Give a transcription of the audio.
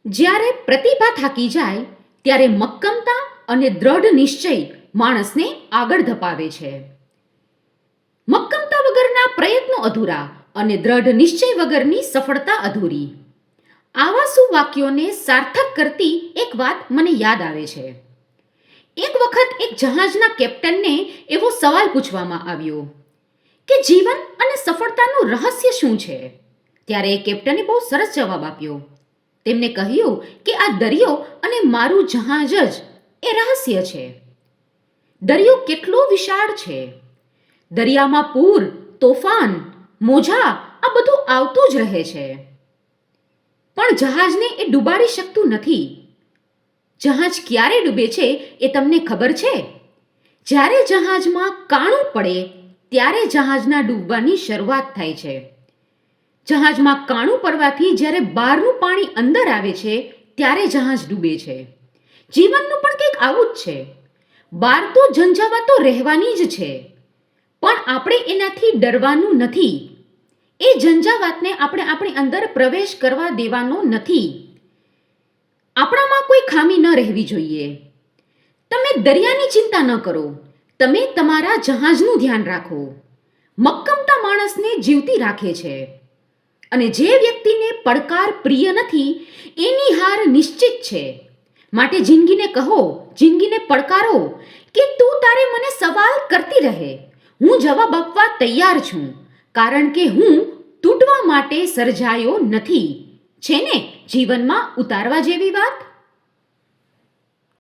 જ્યારે પ્રતિભા થાકી જાય ત્યારે મક્કમતા અને દ્રઢ નિશ્ચય માણસને આગળ ધપાવે છે. મક્કમતા વગરના પ્રયત્નો અધૂરા અને દ્રઢ નિશ્ચય વગરની સફળતા અધૂરી. આવા સુવાક્યોને સાર્થક કરતી એક વાત મને યાદ આવે છે. એક વખત એક જહાજના કેપ્ટનને એવો સવાલ પૂછવામાં આવ્યો કે જીવન અને સફળતાનું રહસ્ય શું છે? ત્યારે એ કેપ્ટને બહુ સરસ જવાબ આપ્યો. તેમને કહ્યું કે આ દરિયો અને મારું જહાજ જ એ રહસ્ય છે. દરિયો કેટલો વિશાળ છે! દરિયામાં પૂર, તોફાન, મોજા આ બધું આવતું જ રહે છે. પણ જહાજને એ ડૂબાડી શકતું નથી. જહાજ ક્યારે ડૂબે છે એ તમને ખબર છે? જ્યારે જહાજમાં કાણું પડે ત્યારે જહાજના ડૂબવાની શરૂઆત થાય છે. જહાજમાં કાણું પડવાથી જ્યારે બહારનું પાણી અંદર આવે છે ત્યારે જહાજ ડૂબે છે. જીવનનું પણ કંઈક આવું જ છે. બહાર તો ઝંઝાવાતો રહેવાની જ છે, પણ આપણે એનાથી ડરવાનું નથી. એ ઝંઝાવાતને આપણે આપણી અંદર પ્રવેશ કરવા દેવાનો નથી. આપણામાં કોઈ ખામી ન રહેવી જોઈએ. તમે દરિયાની ચિંતા ન કરો, તમે તમારા જહાજનું ધ્યાન રાખો. મક્કમતા માણસને જીવતી રાખે છે. અને જે વ્યક્તિને પડકાર પ્રિય નથી એની હાર નિશ્ચિત છે. માટે જિંદગીને કહો, જિંદગીને પડકારો કે તું તારે મને સવાલ કરતી રહે. હું જવાબ આપવા તૈયાર છું, કારણ કે હું તૂટવા માટે સર્જાયો નથી. છે ને જીવનમાં ઉતારવા જેવી વાત?